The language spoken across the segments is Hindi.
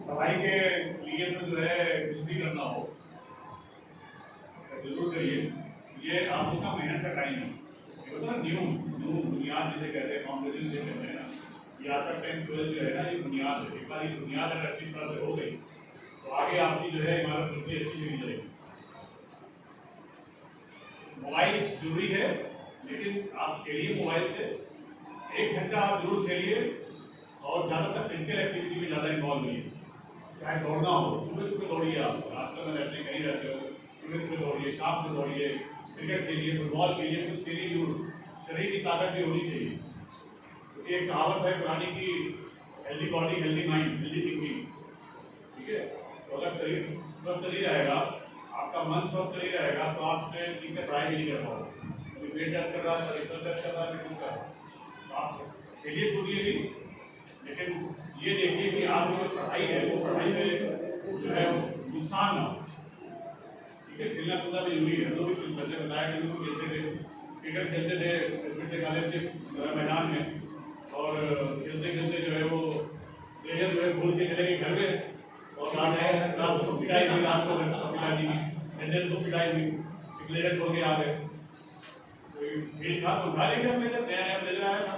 पढ़ाई के लिए तो जो है कुछ भी करना हो जरूर करिए। ये आप लोग का मेहनत का टाइम है। ये होता है न्यू न्यू बुनियाद जिसे कहते हैं, फाउंडेशन जिसे कहते हैं ना, ये आपका 10th-12th जो है ना, ये बुनियाद है। एक बार ये बुनियाद अगर अच्छी तरह से हो गई तो आगे आपकी जो है इमारत बिल्कुल अच्छी मिल जाएगी। मोबाइल जरूरी है, लेकिन आप खेलिए मोबाइल से 1 घंटा आप जरूर खेलिए और ज़्यादातर फिजिकल एक्टिविटी में ज़्यादा इन्वॉल्व हुई। चाहे दौड़ना हो, सुबह सुबह दौड़िए। आप आजकल में रहते कहीं रहते हो, सुबह सुबह दौड़िए, शाम को दौड़िए, क्रिकेट खेलिए, फुटबॉल खेलिए, कुछ खेलिए जरूर। शरीर की ताकत भी होनी चाहिए। क्योंकि एक कहावत है पुरानी की, healthy body healthy mind healthy thinking. ठीक है, तो अगर शरीर स्वस्थ नहीं रहेगा, आपका मन स्वस्थ नहीं रहेगा, तो आप ठीक से पढ़ाई नहीं कर पाओगे। पेट दर्द कर रहा है, सर दर्द कर रहा है, कुछ कर रहा है, तो आप खेलिए कूदिए भी, लेकिन ये देखिए कि आप जो पढ़ाई है वो पढ़ाई में जो है नुकसान ना हो। ठीक है, खेलना कूदना भी जरूरी है। लोग भी पहले बताया कि लोग खेलते थे, क्रिकेट खेलते थे कॉलेज के मैदान में, और खेलते खेलते जो है वो प्लेयर जो है भूल के चले गए घर में, और रात को पिटाई हुई, रात को पिटाई हुई, अटेंडेंस को पिटाई हुई, प्लेयर छोड़ के आ गए। खेल था तो उठा लेंगे, नया नया प्लेयर आया था,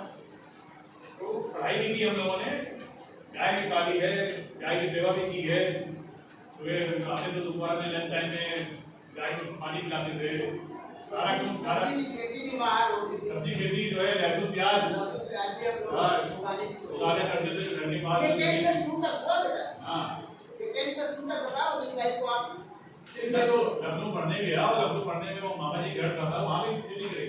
तो पढ़ाई भी की हम लोगों ने, गाय भी पाली है, गाय की सेवा भी की है। सुबह आते थे, दोपहर में लंच टाइम में गाय को पानी पिलाते थे। सारा सब्जी खेती भी बाहर होती थी, सब्जी खेती जो है लहसुन प्याज भी हम लोग उगाने करते थे घर के पास। ये 10th का स्टूडेंट था बेटा। हाँ, ये 10th का स्टूडेंट बताओ इस लाइफ को आप। इसका तो लखनऊ पढ़ने गया, और लखनऊ पढ़ने में वो मामा जी घर था, वहाँ भी खेती करी।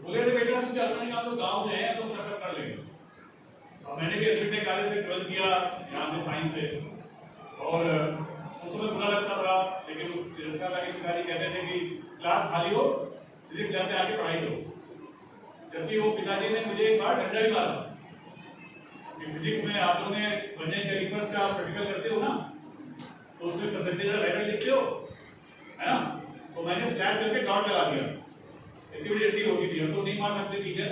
बोले थे बेटा तुम क्या करने का, तो गाँव से है, तुम सफर कर लेंगे। और मैंने भी एडमिटेड कॉलेज से 12th किया यहाँ से साइंस से, और उसमें बुरा लगता था, लेकिन पिताजी कहते थे कि क्लास खाली हो, फिजिक्स लैब में आके पढ़ाई करो। जबकि वो पिताजी ने मुझे एक बार डंडा भी मारा कि फिजिक्स में आप लोगों ने बने कैलिपर्स का आप प्रैक्टिकल करते हो ना, तो उसमें परसेंटेज राइटर लिखते हो, है ना, तो मैंने स्लैब करके डॉट लगा दिया। इतनी बड़ी डंडी होती थी, हम तो नहीं मार सकते टीचर,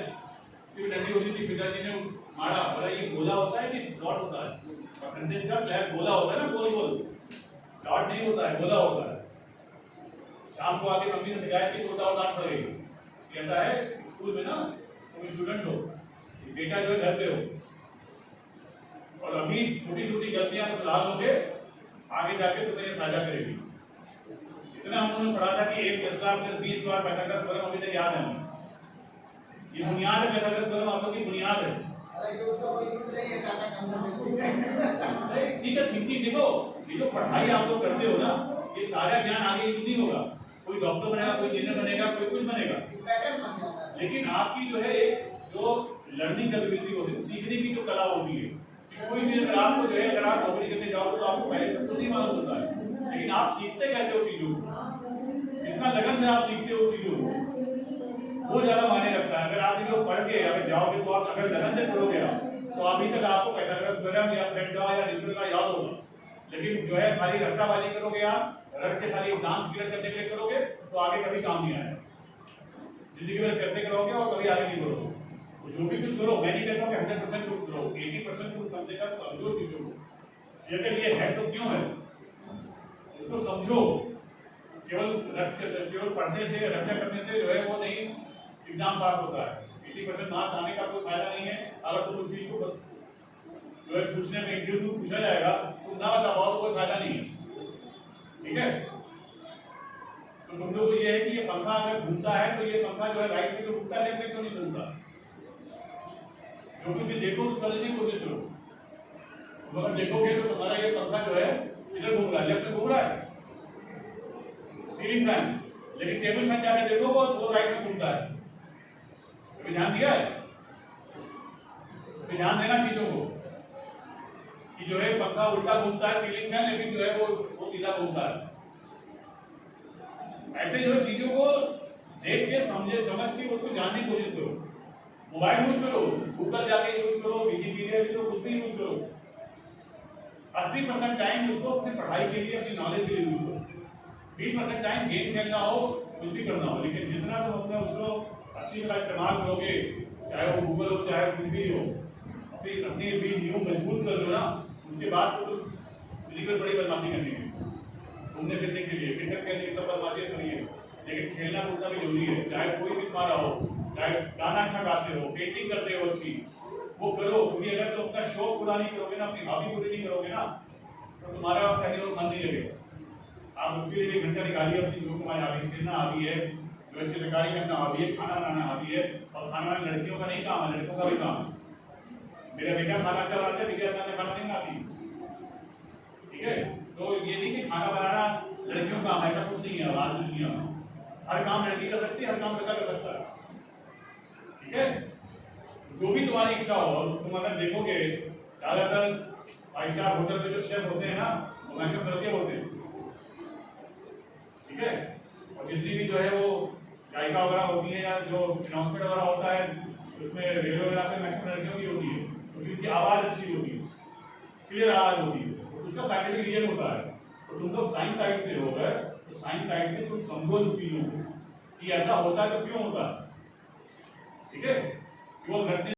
इतनी डंडी होती थी। पिताजी ने मारा, बोला ये गोला होता है कि डॉट होता है? परसेंटेज का स्लैब गोला होता है ना, गोल गोल, डॉट नहीं होता है, गोला होता है। शाम को आके मम्मी ने शिकायत की तो डांट पड़ गई, कैसा है स्कूल में ना, तुम स्टूडेंट हो, बेटा जो है घर पे हो, और अभी छोटी छोटी गलतियां फिलहाल होगे, आगे जाके तुम्हें फायदा करेगी। इतना हम लोगों ने पढ़ा था कि 1+10+20 बार पैथागोरस थ्योरम अभी तक याद है हमें। ये बुनियाद है, पैथागोरस थ्योरम आप लोग की बुनियाद है। ठीक है, थिंकिंग देखो, ये जो पढ़ाई आप लोग करते हो ना, ये सारा ज्ञान आगे यूज नहीं होगा। कोई डॉक्टर बनेगा, कोई इंजीनियर बनेगा, कोई कुछ बनेगा, लेकिन आपकी जो है जो लर्निंग कैपेबिलिटी होती है, सीखने की जो कला होती है, कोई चीज अगर आपको जो है, अगर आप नौकरी करने जाओ तो आपको पहले तो नहीं मालूम होता है, लेकिन आप सीखते कैसे हो चीजों को, इतना लगन से आप सीखते हो चीजों को, वो ज्यादा मायने रखता है। अगर आप जो पढ़ के अगर जाओगे, तो आप अगर लगन से पढ़ोगे तो अभी तक आपको पैथागोरस थ्योरम या फ्रेंडा या न्यूटन का याद होगा। लेकिन जो है खाली रट्टाबाजी करोगे, आप रट के खाली एग्जाम क्लियर करने के लिए करोगे, तो आगे कभी काम नहीं आएगा। जिंदगी भर करते करोगे और कभी आगे नहीं बढ़ोगे। तो जो भी कुछ करो, मैं नहीं कहता कि 100% कुछ करो, 80% कुछ कम से कम समझो चीजों को। अगर ये है तो क्यों है, इसको समझो। केवल पढ़ने से, रट्टा करने से जो है वो नहीं एग्जाम पास होता है। 80% मार्क्स आने का कोई फायदा नहीं है अगर तुम उस चीज को जो है पूछने में इंटरव्यू पूछा जाएगा, तुम ना बता पाओ तो कोई फायदा नहीं है। ठीक है, तो तुम लोग को ये है कि ये पंखा अगर घूमता है तो ये पंखा जो है राइट पे तो घूमता है, लेफ्ट पे क्यों नहीं घूमता? जो कुछ देखो तो समझने की कोशिश करो। अगर देखोगे तो तुम्हारा ये पंखा जो है इधर घूम रहा है, लेफ्ट में घूम रहा है, सीलिंग फैन, लेकिन टेबल फैन जाके देखो वो राइट में घूमता है। तो ध्यान दिया है, तो ध्यान देना चीजों को कि जो है पंखा उल्टा घूमता है सीलिंग फैन, लेकिन जो है वो सीधा घूमता है। ऐसे जो चीजों को देख के समझ के उसको जानने की कोशिश करो। मोबाइल यूज करो, गूगल जाके यूज करो, विकिपीडिया भी, तो कुछ भी यूज करो। 80% टाइम उसको अपनी पढ़ाई के लिए, अपनी नॉलेज के लिए यूज करो। 20% टाइम गेम खेलना हो, कुछ भी करना हो, लेकिन जितना तुम अपने उसको अच्छी तरह इस्तेमाल करोगे, चाहे वो गूगल हो चाहे कुछ भी हो, अपनी भी न्यू मजबूत कर लो ना, उसके बाद तो फिजिकल बड़ी बदमाशी करनी है, घूमने फिरने के लिए, क्रिकेट खेलने की सब बदमाशी करनी है, लेकिन खेलना कूदना भी जरूरी है। चाहे कोई भी तुम्हारा हो, चाहे गाना अच्छा गाते हो, पेंटिंग करते हो अच्छी, वो करो, क्योंकि अगर तुम अपना शौक पूरा नहीं करोगे ना, अपनी हॉबी पूरी नहीं करोगे ना, तो तुम्हारा कहीं और मन नहीं लगेगा। आप उसके लिए 1 घंटा निकालिए अपनी, जो तुम्हारी हॉबी खेलना हॉबी है, जो अच्छी तरकारी करना हॉबी है, खाना बनाना हॉबी है, और खाना बनाना लड़कियों का नहीं काम है, लड़कों का भी काम है। मेरा बेटा खाना अच्छा बनाता है, बिटिया खाना नहीं बनाती, ठीक है। तो ये नहीं कि खाना बनाना लड़कियों का काम है, ऐसा कुछ नहीं है। आज की दुनिया में हर काम लड़की कर सकती है, हर काम लड़का कर सकता है, ठीक है। जो भी तुम्हारी इच्छा हो, तुम अगर देखोगे ज्यादातर 5 स्टार होटल में जो शेफ होते हैं ना, वो मैक्सिमम लड़के होते हैं, ठीक है। और जितनी भी जो है वो गायिका वगैरह होती है या जो अनाउंसमेंट वगैरह होता है, उसमें रेडियो वगैरह पे मैक्सिमम लड़कियों की होती है, क्योंकि उनकी आवाज अच्छी होती है, क्लियर आवाज होती है, तो उसका साइंटिफिक रीजन होता है। तो तुम लोग साइंस साइड से हो गए, तो साइंस साइड में तुम समझो उन चीजों को कि ऐसा होता है तो क्यों होता है, ठीक है। वो घटने